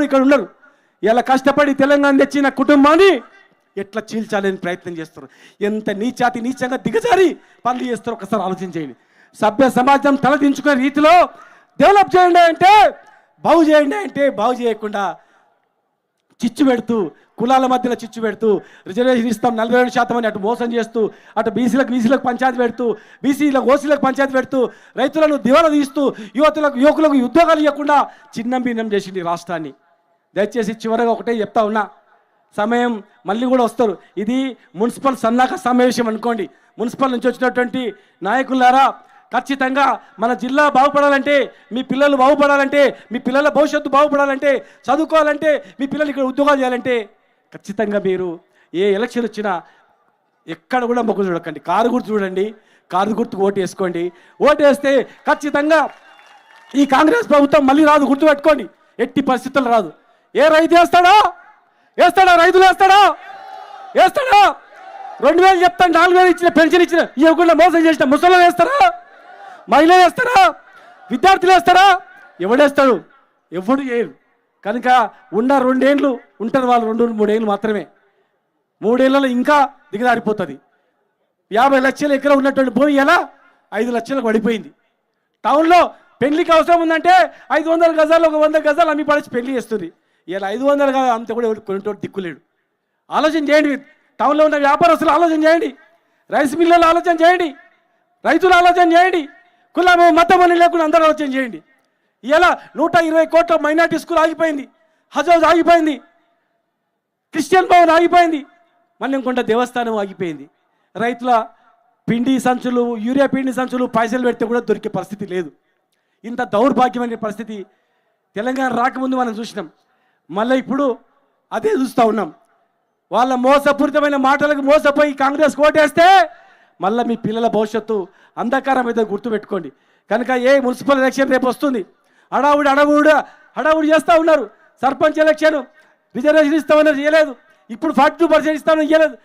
కూడా ఇక్కడ ఉన్నారు. ఇలా కష్టపడి తెలంగాణ తెచ్చిన కుటుంబాన్ని ఎట్లా చీల్చాలని ప్రయత్నం చేస్తారు. ఎంత నీచంగా దిగజారి పనులు చేస్తారు ఒకసారి ఆలోచన చేయండి. సభ్య సమాజం తలదించుకునే రీతిలో డెవలప్ చేయండి అంటే బాగు చేయండి అంటే బాగు చేయకుండా చిచ్చు పెడుతూ, కులాల మధ్యలో చిచ్చు పెడుతూ, రిజర్వేషన్ ఇస్తాం 42% అని అటు మోసం చేస్తూ, అటు బీసీలకు పంచాయతీ పెడుతూ, బీసీలకు ఓసీలకు పంచాయతీ పెడుతూ, రైతులను దివాలా తీస్తూ, యువకులకు ఉద్యోగాలు ఇవ్వకుండా చిన్నం చేసింది రాష్ట్రాన్ని. దయచేసి చివరగా ఒకటే చెప్తా ఉన్నా, సమయం మళ్ళీ కూడా వస్తారు. ఇది మున్సిపల్ సన్నాహక సమావేశం అనుకోండి. మున్సిపల్ నుంచి వచ్చినటువంటి నాయకులారా, ఖచ్చితంగా మన జిల్లా బాగుపడాలంటే, మీ పిల్లలు బాగుపడాలంటే, మీ పిల్లల భవిష్యత్తు బాగుపడాలంటే, చదువుకోవాలంటే, మీ పిల్లలు ఇక్కడ ఉద్యోగాలు చేయాలంటే ఖచ్చితంగా మీరు ఏ ఎలక్షన్ వచ్చినా ఎక్కడ కూడా మొగ్గు చూడకండి, కారు గుర్తు చూడండి. కారు గుర్తుకు ఓటు వేసుకోండి. ఓటు వేస్తే ఖచ్చితంగా ఈ కాంగ్రెస్ ప్రభుత్వం మళ్ళీ రాదు, గుర్తుపెట్టుకోండి. ఎట్టి పరిస్థితుల్లో రాదు. ఏ రైతు వేస్తాడా? రైతులు వేస్తాడా? 2000 చెప్తాను, 4000 ఇచ్చిన పెన్షన్ ఇచ్చిన ఇవ్వకుండా మోసం చేసిన ముసలు వేస్తారా? మహిళలు వేస్తారా? విద్యార్థులు వేస్తారా? ఎవడేస్తాడు? ఎవడు చేయరు. కనుక ఉన్న 2 ఏళ్ళు ఉంటారు వాళ్ళు, 2-3 ఏళ్ళు మాత్రమే. 3 ఏళ్ళలో ఇంకా దిగజారిపోతుంది. 50 లక్షల ఎకరం ఉన్నటువంటి భూమి ఎలా 5 లక్షలకు పడిపోయింది. టౌన్లో పెళ్లికి అవసరం ఉందంటే 500 గజాలు, 100 గజాలు అమ్మి పడిచి పెళ్లి చేస్తుంది. ఇలా 500 కాదు, అంత కూడా కొనేటోడు దిక్కులేడు. ఆలోచన చేయండి. టౌన్లో ఉన్న వ్యాపారస్తులు ఆలోచన చేయండి. రైస్ మిల్లులు ఆలోచన చేయండి. రైతులు ఆలోచన చేయండి. కులము మతం అని లేకుండా అందరూ ఆలోచన చేయండి. ఇలా 120 కోట్ల మైనార్టీ స్కూల్ ఆగిపోయింది, హజ్ ఆగిపోయింది, క్రిస్టియన్ భవన్ ఆగిపోయింది, మల్లెంకొండ దేవస్థానం ఆగిపోయింది. రైతుల పిండి సంచులు, యూరియా పిండి సంచులు పైసలు పెడితే కూడా దొరికే పరిస్థితి లేదు. ఇంత దౌర్భాగ్యమైన పరిస్థితి తెలంగాణ రాకముందు మనం చూసినాం. మళ్ళీ ఇప్పుడు అదే చూస్తూ ఉన్నాం. వాళ్ళ మోసపూరితమైన మాటలకు మోసపోయి కాంగ్రెస్ ఓటేస్తే మళ్ళీ మీ పిల్లల భవిష్యత్తు అంధకారం అయితే గుర్తుపెట్టుకోండి. కనుక ఏ మున్సిపల్ ఎలక్షన్ రేపు వస్తుంది, హడావుడి చేస్తూ ఉన్నారు. సర్పంచ్ ఎలక్షన్ రిజర్వేషన్ ఇస్తామని చేయలేదు, ఇప్పుడు 42% ఇస్తామని చేయలేదు.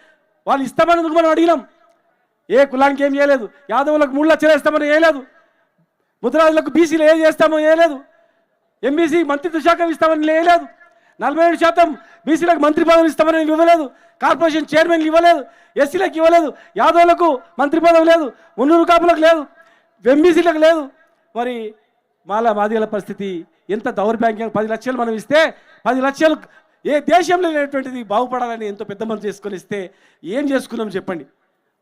వాళ్ళు ఇస్తామని మనం అడిగినాం, ఏ కులానికి ఏం చేయలేదు. యాదవులకు 3 లక్షలు వేస్తామని చేయలేదు, ముద్రాజులకు బీసీలు ఏం చేస్తామో చేయలేదు, ఎంబీసీ మంత్రిత్వ శాఖ ఇస్తామని లేదు, 47% బీసీలకు మంత్రి పదవులు ఇస్తామని ఇవ్వలేదు, కార్పొరేషన్ చైర్మన్లు ఇవ్వలేదు, ఎస్సీలకు ఇవ్వలేదు, యాదవులకు మంత్రి పదవి లేదు, మున్నూరు కాపులకు లేదు, ఎంబీసీలకు లేదు. మరి మాదిగల పరిస్థితి ఎంత దౌర్భాగ్యం. 10 లక్షలు మనం ఇస్తే 10 లక్షలు ఏ దేశంలో లేనటువంటిది బాగుపడాలని ఎంతో పెద్ద మనసు చేసుకొని ఇస్తే ఏం చేసుకున్నాం చెప్పండి.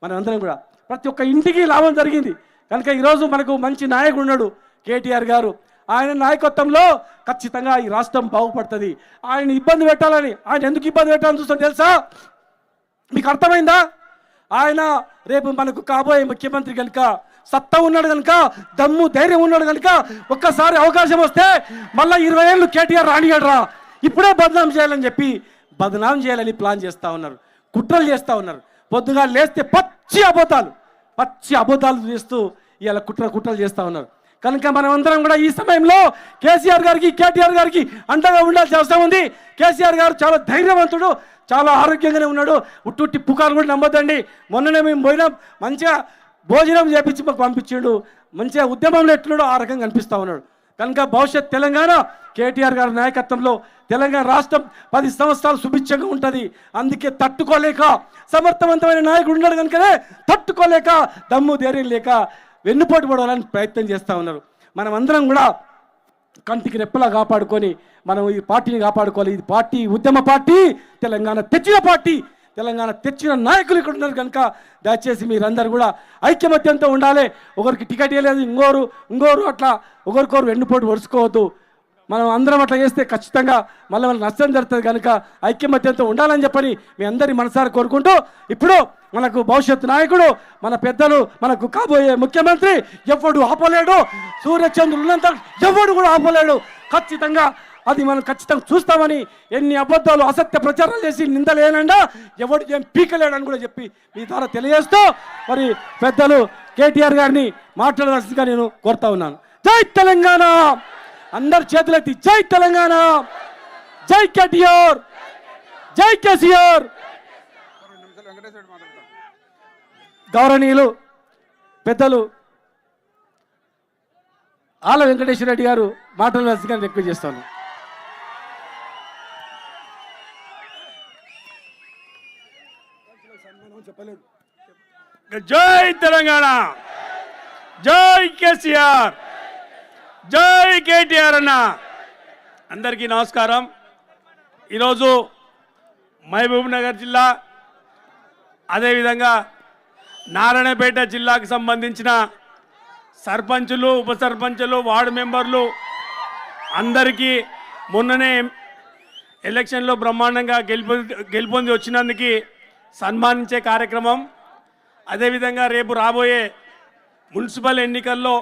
మనం అందరం కూడా ప్రతి ఒక్క ఇంటికి లాభం జరిగింది. కనుక ఈరోజు మనకు మంచి నాయకుడు ఉన్నాడు కేటీఆర్ గారు. ఆయన నాయకత్వంలో ఖచ్చితంగా ఈ రాష్ట్రం బాగుపడుతుంది. ఆయన ఇబ్బంది పెట్టాలని, ఆయన ఎందుకు ఇబ్బంది పెట్టాలని చూస్తాం తెలుసా? మీకు అర్థమైందా? ఆయన రేపు మనకు కాబోయే ముఖ్యమంత్రి కనుక సత్తా ఉన్నాడు కనుక, దమ్ము ధైర్యం ఉన్నాడు కనుక ఒక్కసారి అవకాశం వస్తే మళ్ళీ 20 ఏళ్ళు కేటీఆర్ రానియడరా, ఇప్పుడే బదనాం చేయాలని చెప్పి బదనాం చేయాలని ప్లాన్ చేస్తూ ఉన్నారు, కుట్రలు చేస్తూ ఉన్నారు. పొద్దుగా లేస్తే పచ్చి అబద్ధాలు చేస్తూ ఇలా కుట్రలు చేస్తూ ఉన్నారు. కనుక మనం అందరం కూడా ఈ సమయంలో కేసీఆర్ గారికి, కేటీఆర్ గారికి అండగా ఉండాల్సిన అవసరం ఉంది. కేసీఆర్ గారు చాలా ధైర్యవంతుడు, చాలా ఆరోగ్యంగానే ఉన్నాడు. ఉట్టి పుకారు కూడా నమ్మొద్దండి. మొన్ననే మేము పోయినాం, మంచిగా భోజనం చేపించి మాకు పంపించాడు, మంచిగా ఉద్యమంలో ఎట్లున్నాడో ఆ రకంగా కనిపిస్తూ ఉన్నాడు. కనుక భవిష్యత్ తెలంగాణ కేటీఆర్ గారి నాయకత్వంలో తెలంగాణ రాష్ట్రం 10 సంవత్సరాలు సుభిక్షంగా ఉంటుంది. అందుకే తట్టుకోలేక సమర్థవంతమైన నాయకుడు ఉన్నాడు కనుకనే తట్టుకోలేక దమ్ము ధైర్యం లేక వెన్నుపోటు పడాలని ప్రయత్నం చేస్తూ ఉన్నారు. మనం అందరం కూడా కంటికి రెప్పలా కాపాడుకొని మనం ఈ పార్టీని కాపాడుకోవాలి. ఇది పార్టీ, ఉద్యమ పార్టీ, తెలంగాణ తెచ్చిన పార్టీ, తెలంగాణ తెచ్చిన నాయకులు ఇక్కడ ఉన్నారు. కనుక దయచేసి మీరందరూ కూడా ఐక్యమత్యంతో ఉండాలి. ఒకరికి టికెట్ ఇవ్వలేదు, ఇంకోరు అట్లా ఒకరికొరు వెన్నుపోటు వరుసుకోవద్దు. మనం అందరం అట్లా చేస్తే ఖచ్చితంగా మళ్ళీ మనకు నష్టం జరుగుతుంది. కనుక ఐక్యమత్యంతో ఉండాలని చెప్పని మీ అందరి మనసారి కోరుకుంటూ, ఇప్పుడు మనకు భవిష్యత్తు నాయకుడు, మన పెద్దలు, మనకు కాబోయే ముఖ్యమంత్రి ఎవడు ఆపలేడు. సూర్యచంద్రులు ఉన్నంత ఎవడు కూడా ఆపలేడు. ఖచ్చితంగా అది మనం ఖచ్చితంగా చూస్తామని, ఎన్ని అబద్ధాలు అసత్య ప్రచారాలు చేసి నిందలేనండా ఎవడు ఏం పీకలేడని కూడా చెప్పి మీ ద్వారా తెలియజేస్తూ, మరి పెద్దలు కేటీఆర్ గారిని మాట్లాడవలసిందిగా నేను కోరుతా ఉన్నాను. జై తెలంగాణ! అందరు చేతులెత్తి జై తెలంగాణ, జై కేటీఆర్, జై కేసీఆర్. గౌరవనీయులు పెద్దలు ఆల వెంకటేశ్వర రెడ్డి గారు మాట్లాడవలసిందిగా రిక్వెస్ట్ చేస్తాను. జై తెలంగాణ, జై కేసీఆర్, జై కేటీఆర్ అన్న. అందరికీ నమస్కారం. ఈరోజు మహబూబ్ నగర్ జిల్లా, అదేవిధంగా నారాయణపేట జిల్లాకు సంబంధించిన సర్పంచులు, ఉప సర్పంచులు, వార్డు మెంబర్లు అందరికీ మొన్ననే ఎలక్షన్లో బ్రహ్మాండంగా గెలుపొంది వచ్చినందుకు సన్మానించే కార్యక్రమం, అదేవిధంగా రేపు రాబోయే మున్సిపల్ ఎన్నికల్లో